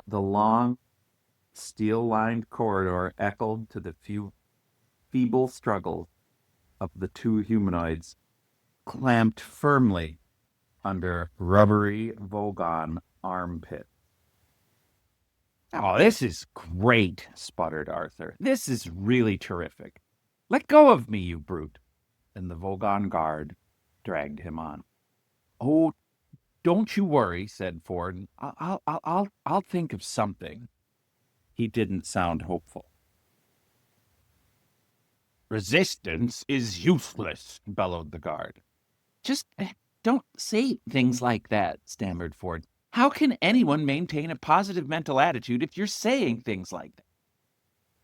The long, steel-lined corridor echoed to the feeble struggles of the two humanoids, clamped firmly under rubbery Vogon armpit. Oh, this is great, sputtered Arthur. This is really terrific. Let go of me, you brute. And the Vogon guard dragged him on. Oh, don't you worry, said Ford. I'll think of something. He didn't sound hopeful. Resistance is useless, bellowed the guard. Just don't say things like that, stammered Ford. How can anyone maintain a positive mental attitude if you're saying things like that?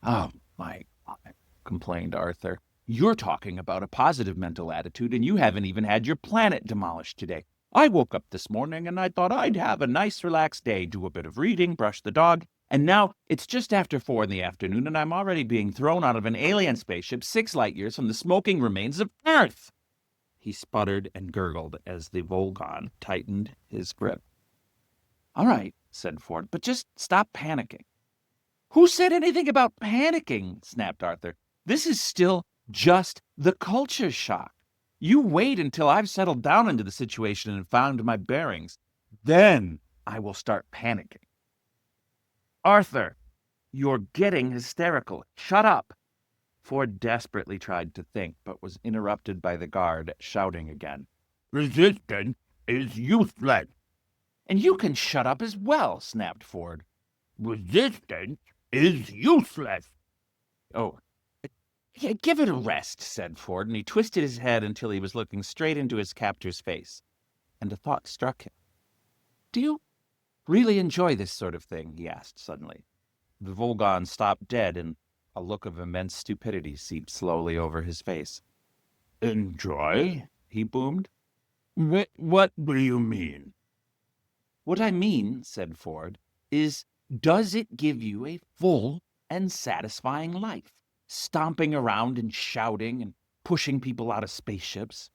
Oh, my God, complained Arthur. You're talking about a positive mental attitude, and you haven't even had your planet demolished today. I woke up this morning and I thought I'd have a nice, relaxed day, do a bit of reading, brush the dog, and now it's just after 4 in the afternoon, and I'm already being thrown out of an alien spaceship 6 light years from the smoking remains of Earth. He sputtered and gurgled as the Volgon tightened his grip. All right, said Ford, but just stop panicking. Who said anything about panicking? Snapped Arthur. This is still just the culture shock. You wait until I've settled down into the situation and found my bearings. Then I will start panicking. Arthur, you're getting hysterical. Shut up. Ford desperately tried to think, but was interrupted by the guard shouting again. Resistance is useless. And you can shut up as well, snapped Ford. Resistance is useless. Oh, yeah, give it a rest, said Ford, and he twisted his head until he was looking straight into his captor's face. And a thought struck him. Do you really enjoy this sort of thing? He asked suddenly. The Volgon stopped dead, and a look of immense stupidity seeped slowly over his face. Enjoy? He boomed. What do you mean? What I mean, said Ford, is does it give you a full and satisfying life, stomping around and shouting and pushing people out of spaceships?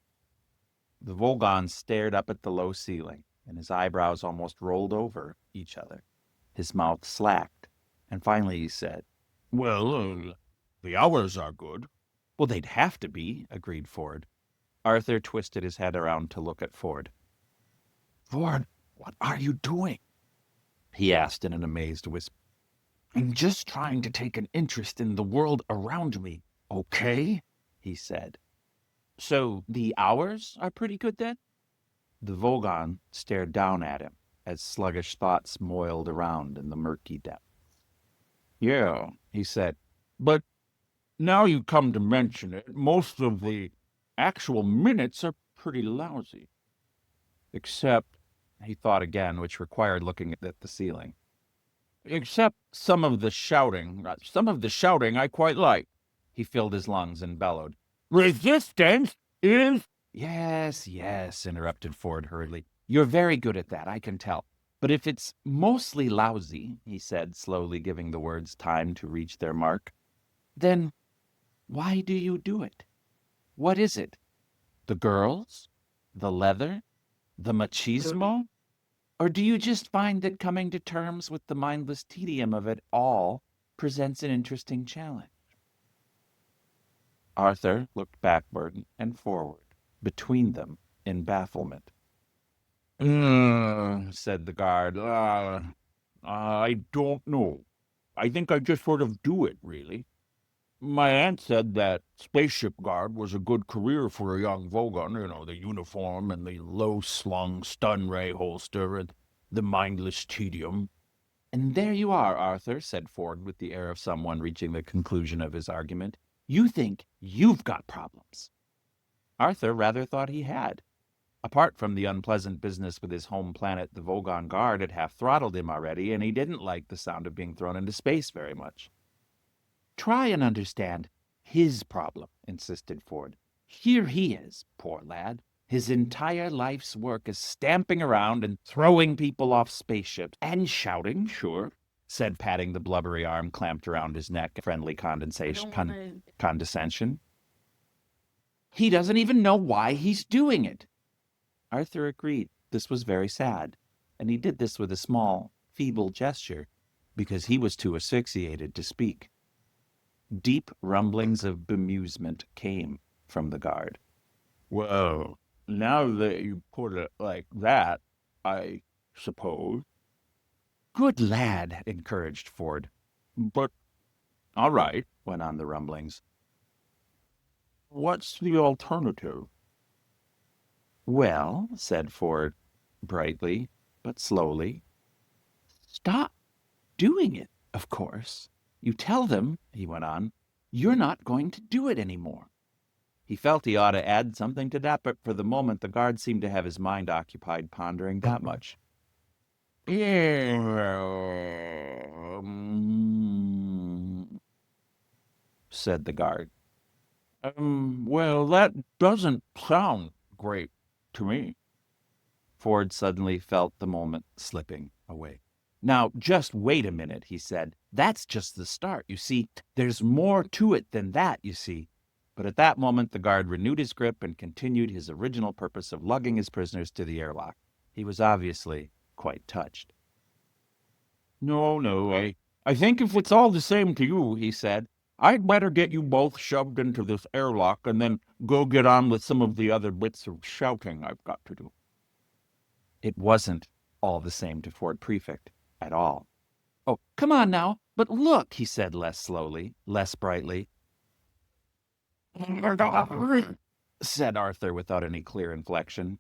The Volgon stared up at the low ceiling, and his eyebrows almost rolled over each other. His mouth slacked, and finally he said, Well, the hours are good. Well, they'd have to be, agreed Ford. Arthur twisted his head around to look at Ford. Ford, what are you doing? He asked in an amazed whisper. I'm just trying to take an interest in the world around me, okay? He said. So the hours are pretty good then? The Vogon stared down at him as sluggish thoughts moiled around in the murky depths. Yeah, he said, but now you come to mention it, most of the actual minutes are pretty lousy. Except, he thought again, which required looking at the ceiling. Except some of the shouting. Some of the shouting I quite like. He filled his lungs and bellowed. Resistance is... Yes, yes, interrupted Ford hurriedly. You're very good at that, I can tell. But if it's mostly lousy, he said, slowly giving the words time to reach their mark, then why do you do it? What is it? The girls? The leather? The machismo? Or do you just find that coming to terms with the mindless tedium of it all presents an interesting challenge? Arthur looked backward and forward, between them, in bafflement. Said the guard. I don't know. I think I just sort of do it, really. My aunt said that spaceship guard was a good career for a young Vogon, the uniform and the low-slung stun ray holster and the mindless tedium. And there you are, Arthur, said Ford with the air of someone reaching the conclusion of his argument. You think you've got problems. Arthur rather thought he had. Apart from the unpleasant business with his home planet, the Vogon guard had half-throttled him already, and he didn't like the sound of being thrown into space very much. Try and understand his problem, insisted Ford. Here he is, poor lad. His entire life's work is stamping around and throwing people off spaceships and shouting, sure, said, patting the blubbery arm clamped around his neck in friendly condescension. He doesn't even know why he's doing it. Arthur agreed. This was very sad, and he did this with a small, feeble gesture because he was too asphyxiated to speak. Deep rumblings of bemusement came from the guard. Well, now that you put it like that, I suppose. Good lad, encouraged Ford. But, all right, went on the rumblings. What's the alternative? Well, said Ford, brightly, but slowly. Stop doing it, of course. You tell them, he went on, you're not going to do it anymore. He felt he ought to add something to that, but for the moment the guard seemed to have his mind occupied pondering that much. Said the guard. Well, that doesn't sound great to me. Ford suddenly felt the moment slipping away. Now, just wait a minute, he said. That's just the start. You see, there's more to it than that, you see. But at that moment, the guard renewed his grip and continued his original purpose of lugging his prisoners to the airlock. He was obviously quite touched. No, I think if it's all the same to you, he said, I'd better get you both shoved into this airlock and then go get on with some of the other bits of shouting I've got to do. It wasn't all the same to Fort Prefect at all. Oh, come on now, but look, he said less slowly, less brightly. Said Arthur without any clear inflection.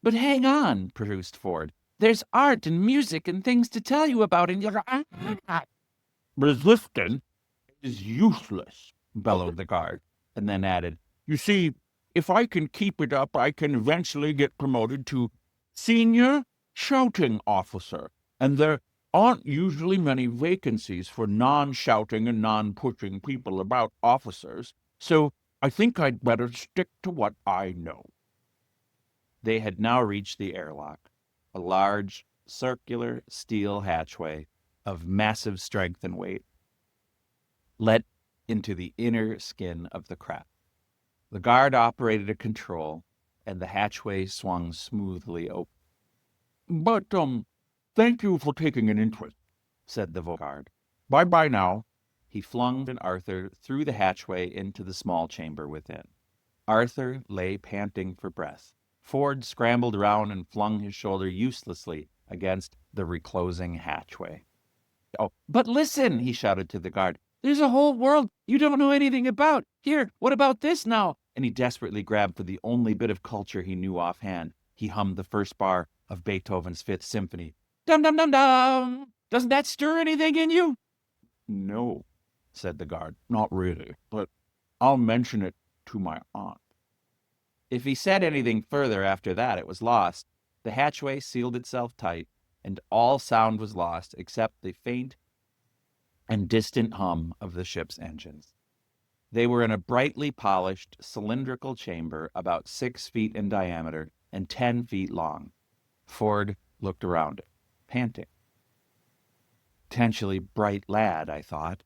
But hang on, produced Ford. There's art and music and things to tell you about in your... Resistance is useless, bellowed the guard, and then added, You see, if I can keep it up, I can eventually get promoted to senior shouting officer, and there aren't usually many vacancies for non-shouting and non-pushing people about officers, so I think I'd better stick to what I know. They had now reached the airlock, a large, circular steel hatchway of massive strength and weight, let into the inner skin of the craft. The guard operated a control, and the hatchway swung smoothly open. But, thank you for taking an interest, said the guard. Bye-bye now. He flung Arthur through the hatchway into the small chamber within. Arthur lay panting for breath. Ford scrambled around and flung his shoulder uselessly against the reclosing hatchway. Oh, but listen, he shouted to the guard. There's a whole world you don't know anything about. Here, what about this now? And he desperately grabbed for the only bit of culture he knew offhand. He hummed the first bar of Beethoven's Fifth Symphony. Dum-dum-dum-dum! Doesn't that stir anything in you? No, said the guard. Not really, but I'll mention it to my aunt. If he said anything further after that, it was lost. The hatchway sealed itself tight, and all sound was lost except the faint and distant hum of the ship's engines. They were in a brightly polished, cylindrical chamber about 6 feet in diameter and 10 feet long. Ford looked around it, panting. Potentially bright lad, I thought,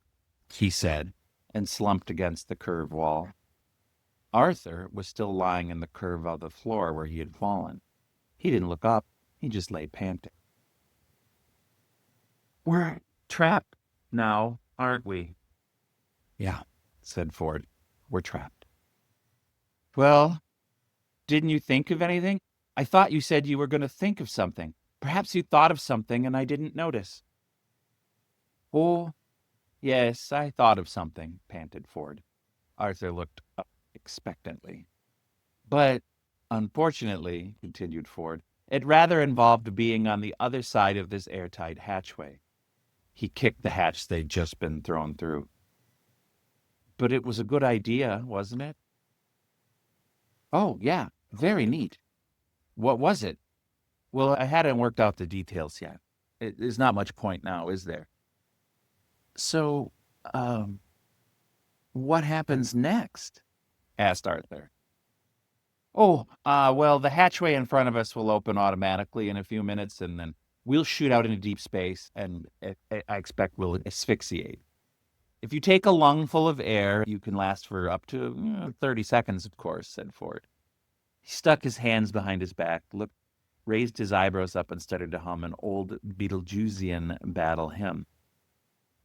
he said, and slumped against the curved wall. Arthur was still lying in the curve of the floor where he had fallen. He didn't look up. He just lay panting. We're trapped now, aren't we? Yeah, said Ford. We're trapped. Well, didn't you think of anything? I thought you said you were going to think of something. Perhaps you thought of something and I didn't notice. Oh, yes, I thought of something, panted Ford. Arthur looked up expectantly. But, unfortunately, continued Ford, it rather involved being on the other side of this airtight hatchway. He kicked the hatch they'd just been thrown through. But it was a good idea, wasn't it? Oh, yeah, very neat. What was it? Well, I hadn't worked out the details yet. There's not much point now, is there? So, what happens next? Asked Arthur. Oh, well, the hatchway in front of us will open automatically in a few minutes, and then we'll shoot out into deep space, and I expect we'll asphyxiate. If you take a lungful of air, you can last for up to 30 seconds, of course, said Ford. He stuck his hands behind his back, looked raised his eyebrows up and started to hum an old Beetlejuicean battle hymn.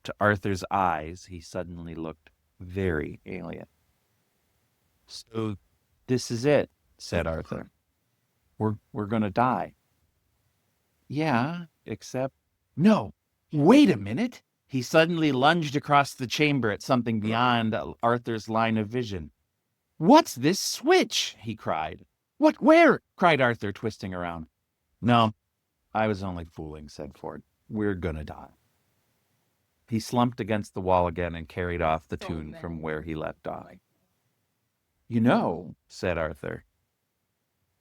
To Arthur's eyes, he suddenly looked very alien. "So this is it," said Arthur. We're going to die." "Yeah, except—" "No, wait a minute." He suddenly lunged across the chamber at something beyond Arthur's line of vision. "What's this switch?" he cried. "What? Where?" cried Arthur, twisting around. "No, I was only fooling," said Ford. "We're gonna die." He slumped against the wall again and carried off the tune from where he left off. "You know," said Arthur,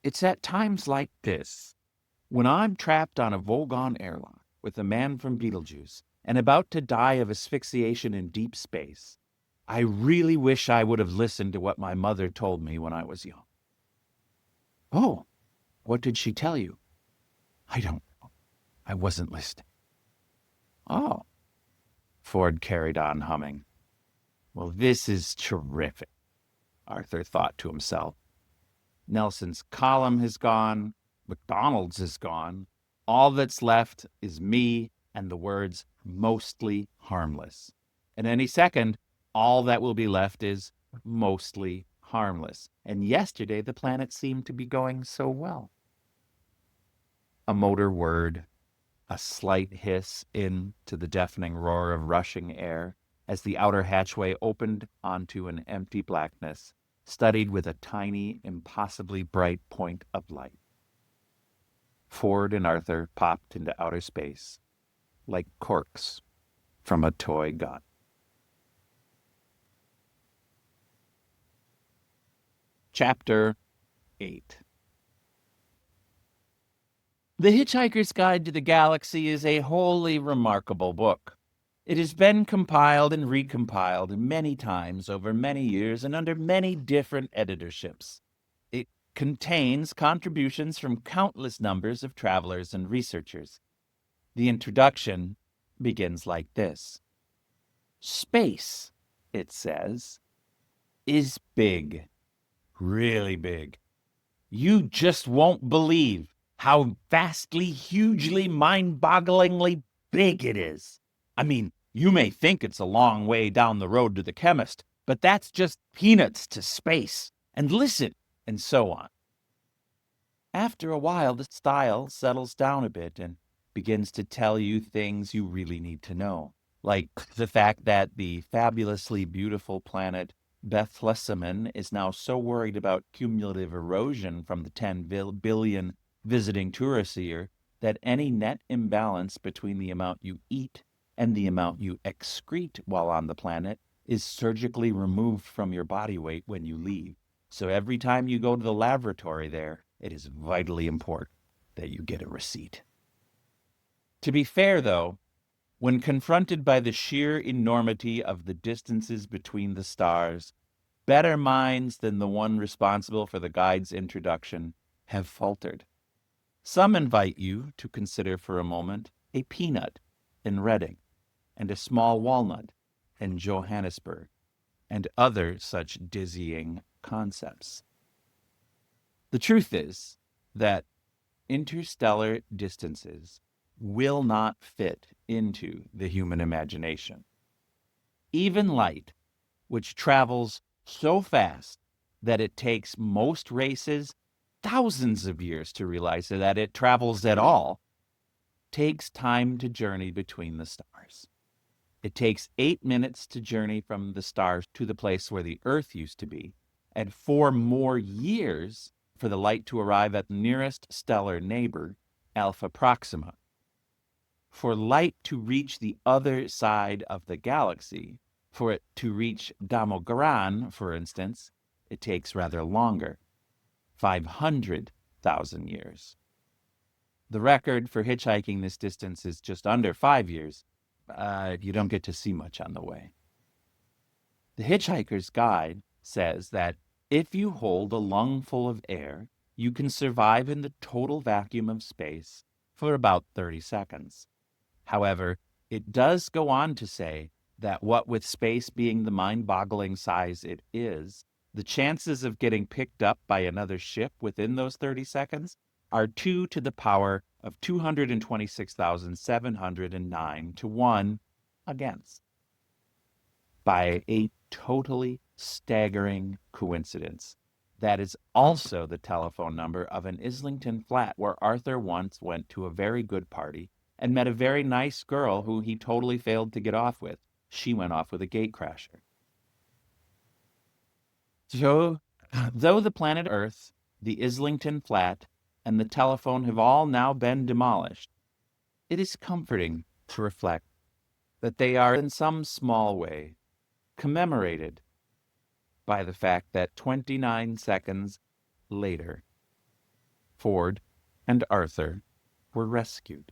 "it's at times like this, when I'm trapped on a Vogon airlock with a man from Beetlejuice and about to die of asphyxiation in deep space, I really wish I would have listened to what my mother told me when I was young." "Oh, what did she tell you?" "I don't know. I wasn't listening." "Oh," Ford carried on humming. "Well, this is terrific," Arthur thought to himself. "Nelson's column has gone. McDonald's is gone. All that's left is me and the words 'mostly harmless.' And any second, all that will be left is 'mostly harmless.' And yesterday the planet seemed to be going so well." A motor whirred, a slight hiss into the deafening roar of rushing air as the outer hatchway opened onto an empty blackness, studded with a tiny, impossibly bright point of light. Ford and Arthur popped into outer space like corks from a toy gun. Chapter 8. The Hitchhiker's Guide to the Galaxy is a wholly remarkable book. It has been compiled and recompiled many times over many years and under many different editorships. It contains contributions from countless numbers of travelers and researchers. The introduction begins like this. "Space," it says, "is big, really big. You just won't believe how vastly, hugely, mind-bogglingly big it is. I mean, you may think it's a long way down the road to the chemist, but that's just peanuts to space. And listen," and so on. After a while, the style settles down a bit and begins to tell you things you really need to know, like the fact that the fabulously beautiful planet Bethlehem is now so worried about cumulative erosion from the 10 billion visiting tourists a year that any net imbalance between the amount you eat and the amount you excrete while on the planet is surgically removed from your body weight when you leave. So every time you go to the laboratory there, it is vitally important that you get a receipt. To be fair, though, when confronted by the sheer enormity of the distances between the stars, better minds than the one responsible for the guide's introduction have faltered. Some invite you to consider for a moment a peanut in Reading and a small walnut in Johannesburg and other such dizzying concepts. The truth is that interstellar distances will not fit into the human imagination. Even light, which travels so fast that it takes most races thousands of years to realize that it travels at all, takes time to journey between the stars. It takes 8 minutes to journey from the stars to the place where the Earth used to be, and 4 more years for the light to arrive at the nearest stellar neighbor, Alpha Proxima. For light to reach the other side of the galaxy, for it to reach Damogran, for instance, it takes rather longer, 500,000 years. The record for hitchhiking this distance is just under 5 years. You don't get to see much on the way. The Hitchhiker's Guide says that if you hold a lungful of air, you can survive in the total vacuum of space for about 30 seconds. However, it does go on to say that what with space being the mind-boggling size it is, the chances of getting picked up by another ship within those 30 seconds are 2 to the power of 226,709 to 1 against, by a totally staggering coincidence. That is also the telephone number of an Islington flat where Arthur once went to a very good party and met a very nice girl who he totally failed to get off with. She went off with a gatecrasher. So, though the planet Earth, the Islington flat, and the telephone have all now been demolished, it is comforting to reflect that they are in some small way commemorated by the fact that 29 seconds later, Ford and Arthur were rescued.